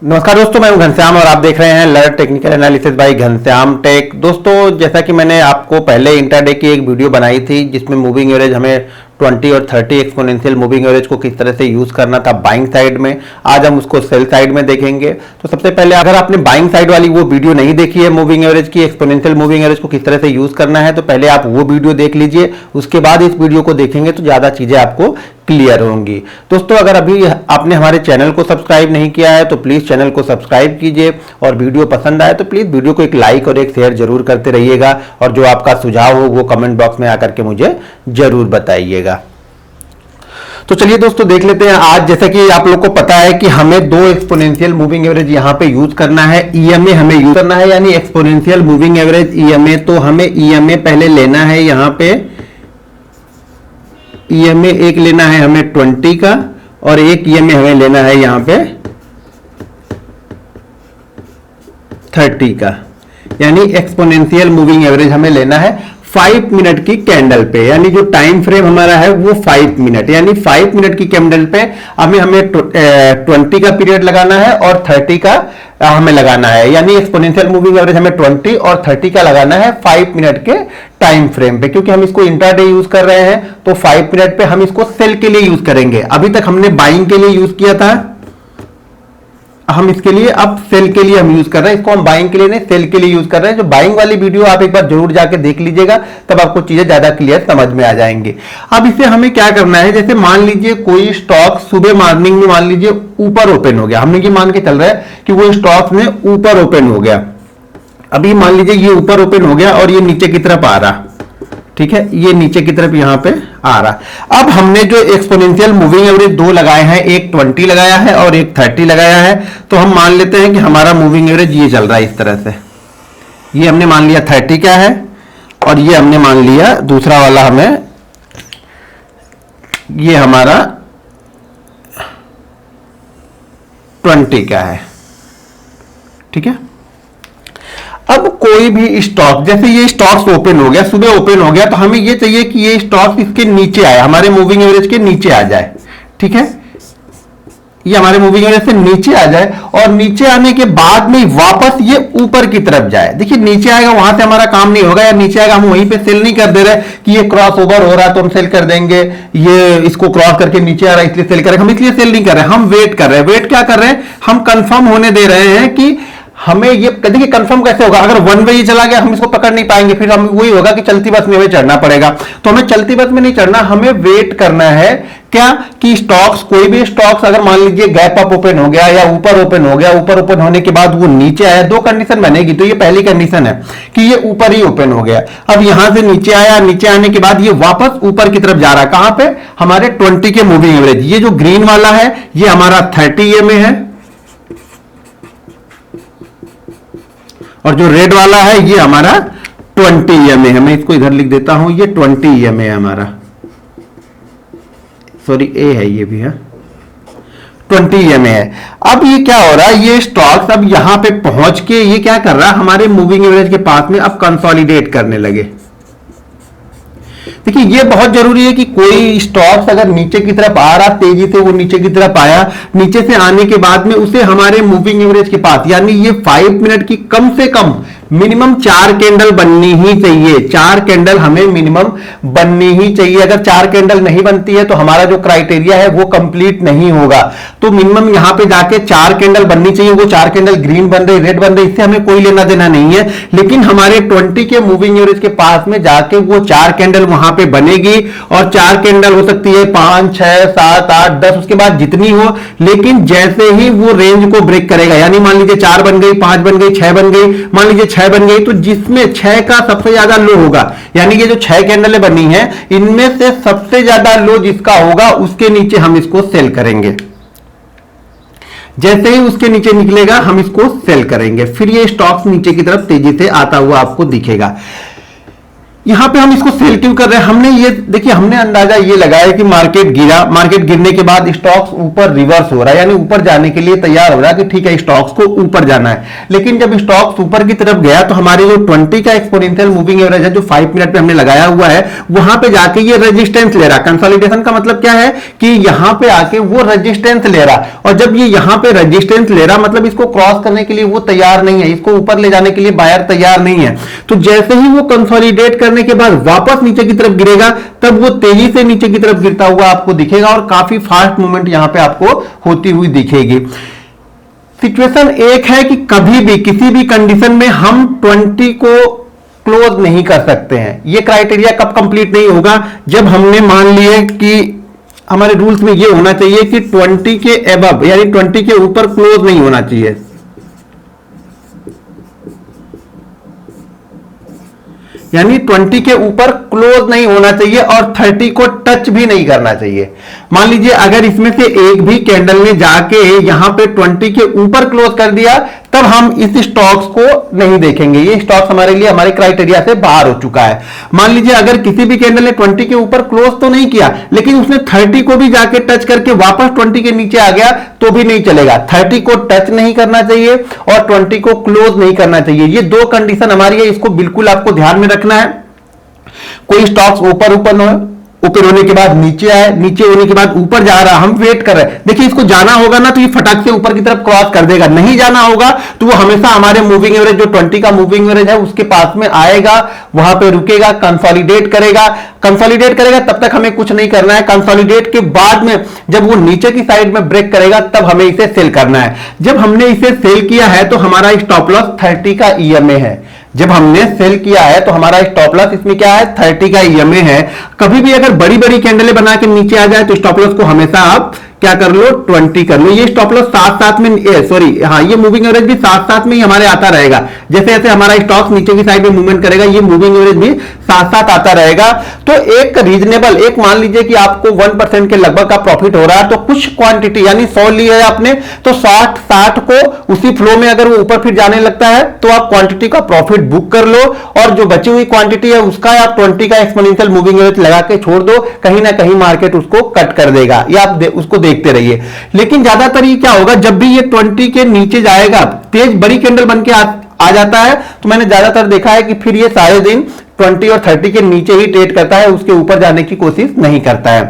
नमस्कार दोस्तों, मैं हूं घनश्याम और आप देख रहे हैं लर्ट technical analysis by Ghanshyam tech. दोस्तों, जैसा कि मैंने आपको पहले इंट्राडे की एक वीडियो बनाई थी जिसमें मूविंग एवरेज हमें 20 और 30 एक्सपोनेंशियल मूविंग एवरेज को किस तरह से यूज करना था बाइंग साइड में, आज हम उसको सेल साइड में देखेंगे। तो सबसे पहले अगर आपने बाइंग साइड वाली वो वीडियो नहीं देखी है मूविंग एवरेज की, एक्सपोनेंशियल मूविंग एवरेज को किस तरह से यूज करना है, तो पहले आप वो वीडियो देख लीजिए, उसके बाद इस वीडियो को देखेंगे तो ज्यादा चीजें आपको क्लियर होंगी। दोस्तों, अगर अभी आपने हमारे चैनल को सब्सक्राइब नहीं किया है तो प्लीज चैनल को सब्सक्राइब कीजिए और वीडियो पसंद आए तो प्लीज वीडियो को एक लाइक और एक शेयर जरूर करते रहिएगा और जो आपका सुझाव हो वो कमेंट बॉक्स में आकर के मुझे जरूर बताइएगा। तो चलिए दोस्तों देख लेते हैं। आज जैसा कि आप लोग को पता है कि हमें दो एक्सपोनेंशियल मूविंग एवरेज यहां पे यूज करना है, ईएमए हमें यूज करना है, यानी एक्सपोनेंशियल मूविंग एवरेज ईएमए। तो हमें ईएमए पहले लेना है, यहां पे ईएमए एक लेना है हमें 20 का और एक ईएमए हमें लेना है यहां पे 30 का, यानी एक्सपोनेंशियल मूविंग एवरेज हमें लेना है 5 मिनट की कैंडल पे, यानी जो टाइम फ्रेम हमारा है वो 5 मिनट, यानी 5 मिनट की कैंडल पे हमें 20 का पीरियड लगाना है और 30 का हमें लगाना है, यानी एक्सपोनेंशियल मूविंग एवरेज हमें 20 और 30 का लगाना है 5 मिनट के टाइम फ्रेम पे। क्योंकि हम इसको इंट्राडे यूज कर रहे हैं तो 5 मिनट पे हम इसको सेल के लिए यूज करेंगे। अभी तक हमने बाइंग के लिए यूज किया था, हम इसके लिए अब सेल के लिए हम यूज कर रहे हैं। इसको हम बाइंग के लिए नहीं सेल के लिए यूज कर रहे हैं। जो बाइंग वाली वीडियो आप एक बार जरूर जाके देख लीजिएगा, तब आपको चीजें ज्यादा क्लियर समझ में आ जाएंगी। अब इसे हमें क्या करना है, जैसे मान लीजिए कोई स्टॉक सुबह मॉर्निंग में मान लीजिए ऊपर ओपन हो गया, हमने ये मान के चल रहा है कि वो स्टॉक में ऊपर ओपन हो गया। अभी मान लीजिए ये ऊपर ओपन हो गया और ये नीचे की तरफ आ रहा, ठीक है, ये नीचे की तरफ यहां पे आ रहा। अब हमने जो एक्सपोनेंशियल मूविंग एवरेज दो लगाए हैं, एक 20 लगाया है और एक 30 लगाया है, तो हम मान लेते हैं कि हमारा मूविंग एवरेज ये चल रहा है इस तरह से। ये हमने मान लिया 30 का है और ये हमने मान लिया दूसरा वाला हमें, ये हमारा 20 का है, ठीक है। अब कोई भी स्टॉक, जैसे ये स्टॉक्स ओपन हो गया, सुबह ओपन हो गया, तो हमें ये चाहिए कि ये स्टॉक इसके नीचे आए, हमारे मूविंग एवरेज के नीचे आ जाए, ठीक है। ये हमारे मूविंग एवरेज से नीचे आ जाए और नीचे आने के बाद में वापस ये ऊपर की तरफ जाए। देखिए नीचे आएगा, वहां से हमारा काम नहीं होगा, या नीचे आएगा हम वहीं पे सेल नहीं कर दे रहे कि ये क्रॉस ओवर हो रहा है तो हम सेल कर देंगे, ये इसको क्रॉस करके नीचे आ रहा है इसलिए सेल करें, हम इसलिए सेल नहीं कर रहे, हम वेट कर रहे हैं। वेट क्या कर रहे हैं, हम कंफर्म होने दे रहे हैं कि हमें ये, देखिए कंफर्म कैसे होगा, अगर वन वे ही चला गया हम इसको पकड़ नहीं पाएंगे, फिर हम वही होगा कि चलती बस में हमें चढ़ना पड़ेगा। तो हमें चलती बस में नहीं चढ़ना, हमें वेट करना है क्या कि स्टॉक्स, कोई भी स्टॉक्स अगर मान लीजिए गैप अप ओपन हो गया या ऊपर ओपन हो गया, ऊपर ओपन होने के बाद वो नीचे आया, दो कंडीशन बनेगी। तो ये पहली कंडीशन है कि ये ऊपर ही ओपन हो गया, अब यहां से नीचे आया, नीचे आने के बाद ये वापस ऊपर की तरफ जा रहा है, कहां पे, हमारे 20 के मूविंग एवरेज। ये जो ग्रीन वाला है ये हमारा 30 ईएमए है और जो रेड वाला है ये हमारा 20 ईएमए है। मैं इसको इधर लिख देता हूं, ये 20 ईएमए है हमारा, सॉरी ए है, ये भी है 20 ईएमए है। अब ये क्या हो रहा है, ये स्टॉक्स अब यहां पे पहुंच के ये क्या कर रहा है, हमारे मूविंग एवरेज के पास में अब कंसोलिडेट करने लगे। देखिए ये बहुत जरूरी है कि कोई स्टॉक्स अगर नीचे की तरफ आ रहा, तेजी से वो नीचे की तरफ आया, नीचे से आने के बाद में उसे हमारे मूविंग एवरेज के पास, यानी ये 5 मिनट की कम से कम मिनिमम 4 कैंडल बननी ही चाहिए। 4 कैंडल हमें मिनिमम बननी ही चाहिए। अगर 4 कैंडल नहीं बनती है तो हमारा जो क्राइटेरिया है वो कंप्लीट नहीं होगा। तो मिनिमम यहां पे जाके 4 कैंडल बननी चाहिए। वो 4 कैंडल ग्रीन बन रही, रेड बन रही, इससे हमें कोई लेना देना नहीं है, लेकिन हमारे 20 के मूविंग एवरेज के पास में जाके वो 4 कैंडल वहां पे बनेगी। और 4 कैंडल हो सकती है 5, 6, 7, 8, 10, उसके बाद जितनी हो, लेकिन जैसे ही वो रेंज को ब्रेक करेगा, यानी मान लीजिए 4 बन गई, 5 बन गई, 6 बन गई, मान लीजिए 6 बन गई, तो जिसमें 6 का सबसे ज्यादा लो होगा, यानी ये जो 6 कैंडलें बनी हैं इनमें से सबसे ज्यादा लो जिसका होगा उसके नीचे हम इसको सेल करेंगे। जैसे ही उसके नीचे निकलेगा हम इसको सेल करेंगे, फिर ये स्टॉक्स नीचे की तरफ तेजी से आता हुआ आपको दिखेगा। यहां पे हम इसको सेल क्यों कर रहे हैं? हमने ये देखिए, हमने अंदाजा ये लगाया कि मार्केट गिरा, मार्केट गिरने के बाद स्टॉक्स ऊपर रिवर्स हो रहा है, यानी ऊपर जाने के लिए तैयार हो रहा है कि ठीक है स्टॉक्स को ऊपर जाना है। लेकिन जब स्टॉक्स ऊपर की तरफ गया तो हमारे जो 20 का एक्सपोनेंशियल मूविंग एवरेज है, जो 5 मिनट पे हमने लगाया हुआ है, वहां पे जाके ये रेजिस्टेंस ले रहा। कंसोलिडेशन का मतलब क्या है कि यहां पे आके वो रेजिस्टेंस ले रहा, और जब ये यहां पे रेजिस्टेंस ले रहा मतलब इसको क्रॉस करने के लिए वो तैयार नहीं है, इसको ऊपर ले जाने के लिए बायर तैयार नहीं है। तो जैसे ही वो कंसोलिडेट करने के बाद वापस नीचे की तरफ गिरेगा, तब वो तेजी से नीचे की तरफ गिरता हुआ आपको दिखेगा और काफी फास्ट मूवमेंट यहां पे आपको होती हुई दिखेगी। सिचुएशन एक है कि कभी भी किसी भी कंडीशन में हम 20 को क्लोज नहीं कर सकते हैं। ये क्राइटेरिया कब कंप्लीट नहीं होगा? जब हमने मान लिए कि हमारे रूल्स में ये होना चाहिए कि 20 के अबव यानी 20 के ऊपर क्लोज नहीं होना चाहिए। यानी 20 के ऊपर क्लोज नहीं होना चाहिए और 30 को टच भी नहीं करना चाहिए। मान लीजिए अगर इसमें से एक भी कैंडल ने जाके यहां पे 20 के ऊपर क्लोज कर दिया, तब हम इस स्टॉक्स को नहीं देखेंगे। ये स्टॉक्स हमारे लिए हमारे क्राइटेरिया से बाहर हो चुका है। मान लीजिए अगर किसी भी कैंडल ने 20 के ऊपर क्लोज तो नहीं किया, लेकिन उसने 30 को भी जाके टच करके वापस 20 के नीचे आ गया, तो भी नहीं चलेगा। 30 को टच नहीं करना चाहिए और 20 को क्लोज नहीं करना चाहिए। ये दो कंडीशन हमारी है, इसको बिल्कुल आपको ध्यान में रखना है। कोई स्टॉक्स ऊपर ओपन होने के बाद नीचे आए, नीचे होने के बाद ऊपर जा रहा, हम वेट कर रहे हैं। देखिए इसको जाना होगा ना तो ये फटाक से ऊपर की तरफ क्रॉस कर देगा, नहीं जाना होगा तो वो हमेशा हमारे मूविंग एवरेज जो 20 का मूविंग एवरेज है उसके पास में आएगा, वहां पे रुकेगा, कंसोलिडेट करेगा। कंसोलिडेट करेगा तब तक हमें कुछ नहीं करना है। कंसोलिडेट के बाद में जब वो नीचे की साइड में ब्रेक करेगा तब हमें इसे सेल करना है। जब हमने इसे सेल किया है तो हमारा स्टॉप लॉस 30 का ईएमए है। जब हमने सेल किया है तो हमारा स्टॉप लॉस इसमें क्या है? 30 का ईएमए है। कभी भी अगर बड़ी बड़ी कैंडलें बना के नीचे आ जाए तो स्टॉप लॉस को हमेशा आप क्या कर लो? 20 कर लो। ये स्टॉप लॉस साथ साथ में ये मूविंग एवरेज भी साथ साथ में ही हमारे आता रहेगा। जैसे जैसे हमारा स्टॉक नीचे की साइड में मूवमेंट करेगा, ये मूविंग एवरेज भी साथ साथ आता रहेगा। तो एक रीजनेबल, एक मान लीजिए कि आपको 1% के लगभग का प्रॉफिट हो रहा है, तो कुछ क्वांटिटी यानी 100 लिया है आपने, तो 60 को उसी फ्लो में अगर वो ऊपर फिर जाने लगता है तो आप क्वांटिटी का प्रॉफिट बुक कर लो, और जो बची हुई क्वांटिटी है उसका आप 20 का एक्सपोनेंशियल मूविंग एवरेज लगा के छोड़ दो। कहीं ना कहीं मार्केट उसको कट कर देगा, या आप उसको देखते रहिए। लेकिन ज्यादातर ये क्या होगा, जब भी ये 20 के नीचे जाएगा, तेज बड़ी कैंडल बन के आ जाता है, तो मैंने ज्यादातर देखा है कि फिर ये सारे दिन 20 और 30 के नीचे ही ट्रेड करता है, उसके ऊपर जाने की कोशिश नहीं करता है।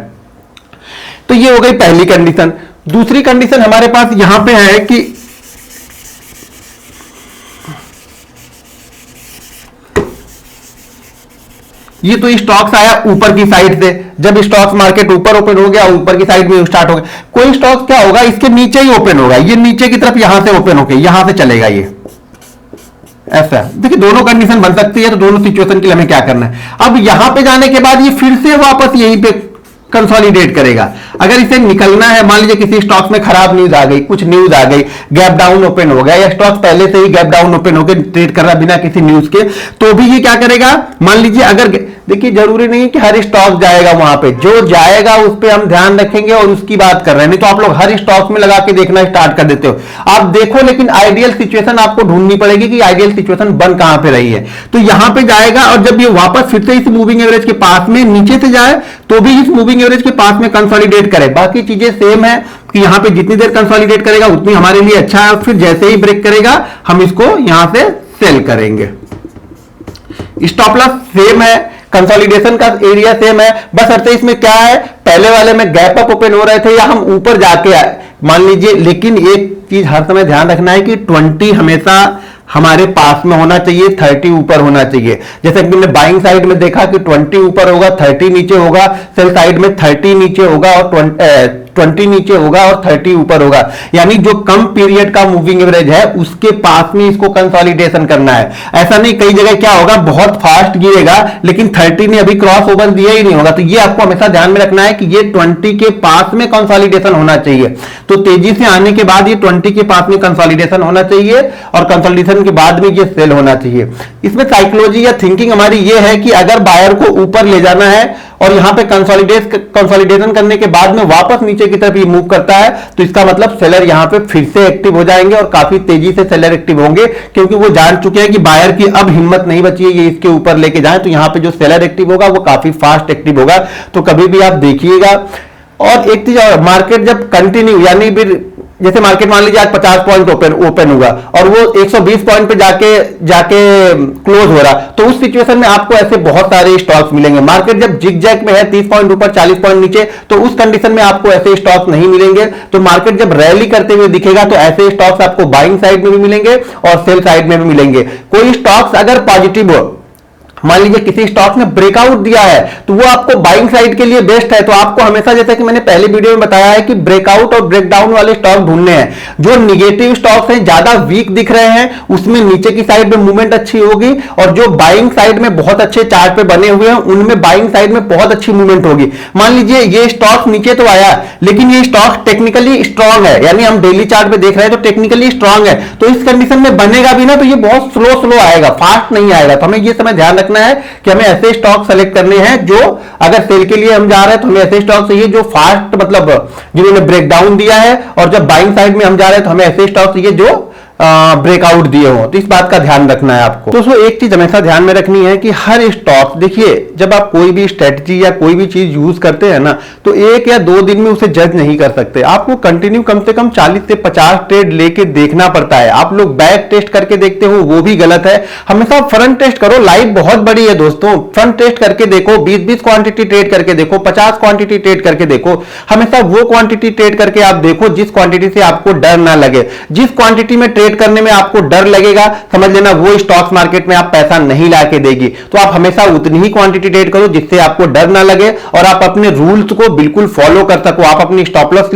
तो ये हो गई पहली कंडीशन। दूसरी कंडीशन हमारे पास यहां पे है कि ये तो स्टॉक्स आया ऊपर की साइड से, जब स्टॉक्स मार्केट ऊपर ओपन हो गया, ऊपर की साइड में स्टार्ट हो गया। कोई स्टॉक्स क्या होगा, इसके नीचे ही ओपन होगा, ये नीचे की तरफ यहां से ओपन होकर यहां से चलेगा, ये ऐसा। देखिए दोनों कंडीशन बन सकती है, तो दोनों सिचुएशन के लिए हमें क्या करना है। अब यहां पे जाने के बाद ये फिर से वापस यहीं पे कंसोलिडेट करेगा। अगर इसे निकलना है, मान लीजिए किसी स्टॉक्स में खराब न्यूज आ गई, कुछ न्यूज आ गई, गैप डाउन ओपन हो गया, या स्टॉक्स पहले से ही गैप डाउन ओपन होकर ट्रेड कर रहा बिना किसी न्यूज के, तो भी ये क्या करेगा। मान लीजिए अगर देखिए जरूरी नहीं कि हर स्टॉक जाएगा, वहां पे जो जाएगा उस पर हम ध्यान रखेंगे और उसकी बात कर रहे हैं। नहीं तो आप लोग हर स्टॉक में लगा के देखना स्टार्ट कर देते हो। आप देखो, लेकिन आइडियल सिचुएशन आपको ढूंढनी पड़ेगी कि आइडियल सिचुएशन बन कहां पे रही है। तो यहां पे जाएगा और जब ये वापस फिर से इस मूविंग एवरेज के पास में नीचे से जाए तो भी इस मूविंग एवरेज के पास में कंसोलिडेट करे। बाकी चीजें सेम है कि यहां पे जितनी देर कंसोलिडेट करेगा उतनी हमारे लिए अच्छा है। फिर जैसे ही ब्रेक करेगा हम इसको यहां से सेल करेंगे। स्टॉप लॉस सेम है, कंसोलिडेशन का एरिया सेम है, बस अर्थ इसमें क्या है, पहले वाले में गैप अप ओपन हो रहे थे या हम ऊपर जाके आए मान लीजिए। लेकिन एक चीज हर समय ध्यान रखना है कि 20 हमेशा हमारे पास में होना चाहिए, 30 ऊपर होना चाहिए। जैसे कि हमने बाइंग साइड में देखा कि 20 ऊपर होगा, 30 नीचे होगा, सेल साइड में 30 नीचे होगा और 20 नीचे होगा और 30 ऊपर होगा। यानी जो कम पीरियड का मूविंग एवरेज है उसके पास में इसको कंसोलिडेशन करना है। ऐसा नहीं कई जगह क्या होगा, बहुत फास्ट गिरेगा लेकिन 30 ने अभी क्रॉस ओवर दिया ही नहीं होगा। तो ये आपको हमेशा ध्यान में रखना है कि ये 20 के पास में कंसोलिडेशन होना चाहिए। तो तेजी से आने के बाद ये 20 के पास में कंसोलिडेशन होना चाहिए और कंसोलिडेशन के बाद में ये सेल होना चाहिए। इसमें साइकोलॉजी या थिंकिंग हमारी ये है कि अगर बायर को ऊपर ले जाना है और यहां पे कंसोलिडेशन करने के बाद में वापस नीचे नीचे की तरफ ये मूव करता है तो इसका मतलब सेलर यहां पे फिर से एक्टिव हो जाएंगे और काफी तेजी से सेलर एक्टिव होंगे, क्योंकि वो जान चुके हैं कि बायर की अब हिम्मत नहीं बची है ये इसके ऊपर लेके जाए। तो यहां पे जो सेलर एक्टिव होगा वो काफी फास्ट एक्टिव होगा, तो कभी भी आप देखिएगा। और एक चीज और, मार्केट जब कंटिन्यू यानी फिर जैसे मार्केट मान लीजिए आज 50 पॉइंट ओपन हुआ और वो 120 पॉइंट पे जाके क्लोज हो रहा, तो उस सिचुएशन में आपको ऐसे बहुत सारे स्टॉक्स मिलेंगे। मार्केट जब जिग-जैग में है 30 पॉइंट ऊपर 40 पॉइंट नीचे, तो उस कंडीशन में आपको ऐसे स्टॉक्स नहीं मिलेंगे। तो मार्केट जब रैली करते हुए दिखेगा तो ऐसे स्टॉक्स आपको बाइंग साइड में भी मिलेंगे और सेल साइड में भी मिलेंगे। कोई स्टॉक्स अगर पॉजिटिव हो, मान लीजिए किसी स्टॉक ने ब्रेकआउट दिया है, तो वो आपको बाइंग साइड के लिए बेस्ट है। तो आपको हमेशा, जैसे कि मैंने पहले वीडियो में बताया है, कि ब्रेकआउट और ब्रेकडाउन वाले स्टॉक ढूंढने हैं। जो निगेटिव स्टॉक्स हैं, ज्यादा वीक दिख रहे हैं, उसमें नीचे की साइड में मूवमेंट अच्छी होगी, और जो बाइंग साइड में बहुत अच्छे चार्ट पे बने हुए हैं उनमें बाइंग साइड में बहुत अच्छी मूवमेंट होगी। मान लीजिए ये स्टॉक नीचे तो आया, लेकिन ये स्टॉक टेक्निकली स्ट्रांग है, यानी हम डेली चार्ट पे देख रहे हैं तो टेक्निकली स्ट्रांग है, तो इस कंडीशन में बनेगा भी ना तो ये बहुत स्लो आएगा, फास्ट नहीं आएगा। तो हमें ये समय ध्यान रखना है कि हमें ऐसे स्टॉक सेलेक्ट करने हैं जो, अगर सेल के लिए हम जा रहे हैं तो हमें ऐसे स्टॉक चाहिए जो फास्ट, मतलब जिन्होंने ब्रेकडाउन दिया है, और जब बाइंग साइड में हम जा रहे हैं तो हमें ऐसे स्टॉक चाहिए जो ब्रेकआउट दिए हो। तो इस बात का ध्यान रखना है आपको। दोस्तों एक चीज हमेशा ध्यान में रखनी है कि हर स्टॉक, देखिए जब आप कोई भी स्ट्रेटजी या कोई भी चीज यूज करते हैं ना, तो 1 या 2 दिन में उसे जज नहीं कर सकते। आपको कंटिन्यू कम से कम 40 से 50 ट्रेड लेके देखना पड़ता है। आप लोग बैक टेस्ट करके देखते हो, वो भी गलत है। हमेशा फ्रंट टेस्ट करो, लाइफ बहुत बड़ी है दोस्तों। फ्रंट टेस्ट करके देखो, 20-20 क्वांटिटी ट्रेड करके देखो, 50 क्वांटिटी ट्रेड करके देखो। हमेशा वो क्वांटिटी ट्रेड करके आप देखो जिस क्वांटिटी से आपको डर ना लगे। जिस क्वांटिटी में ट्रेड करने में आपको डर लगेगा, समझ लेना वो स्टॉक्स मार्केट में आप पैसा नहीं लाके देगी। तो आप हमेशा उतनी ही क्वांटिटी ट्रेड करो जिससे आपको डर ना लगे और आप अपने रूल्स को बिल्कुल फॉलो कर सको। आप अपनी स्टॉप लॉस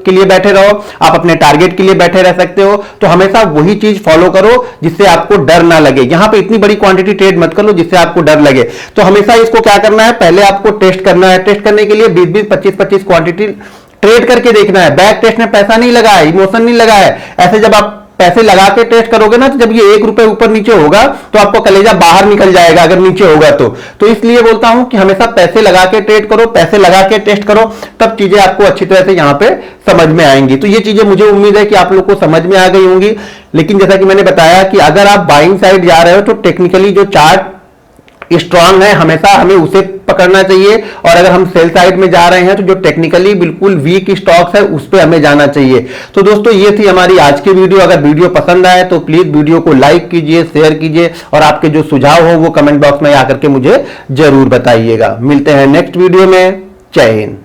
के लिए बैठे रहो, आप अपने टारगेट के लिए बैठे रह सकते हो। तो हमेशा वही चीज फॉलो करो जिससे आपको डर ना लगे। यहां पे इतनी बड़ी क्वांटिटी ट्रेड मत करो जिससे आपको डर लगे। तो हमेशा इसको क्या करना है, पहले आपको टेस्ट करना है। टेस्ट करने के लिए 20-20, 25-25 क्वांटिटी ट्रेड करके देखना है। बैक टेस्ट में पैसा नहीं लगा है, इमोशन नहीं लगा है। ऐसे जब आप पैसे लगा के टेस्ट करोगे ना, तो जब ये 1 रुपए ऊपर नीचे होगा तो आपको कलेजा बाहर निकल जाएगा अगर नीचे होगा तो इसलिए बोलता हूं कि हमेशा पैसे लगा के ट्रेड करो, पैसे लगा के टेस्ट करो, तब चीजें आपको अच्छी तरह से यहां पे समझ में आएंगी। तो ये चीजें मुझे उम्मीद है कि आप लोग को समझ में आ गई होंगी। लेकिन जैसा कि मैंने बताया कि अगर आप बाइंग साइड जा रहे हो तो टेक्निकली जो चार्ट स्ट्रांग है हमेशा हमें उसे पकड़ना चाहिए, और अगर हम सेल साइड में जा रहे हैं तो जो टेक्निकली बिल्कुल वीक स्टॉक्स है उस पे हमें जाना चाहिए। तो दोस्तों ये थी हमारी आज की वीडियो। अगर वीडियो पसंद आए तो प्लीज वीडियो को लाइक कीजिए, शेयर कीजिए, और आपके जो सुझाव हो वो कमेंट बॉक्स में आकर के मुझे जरूर बताइएगा। मिलते हैं नेक्स्ट वीडियो में। जय हिंद।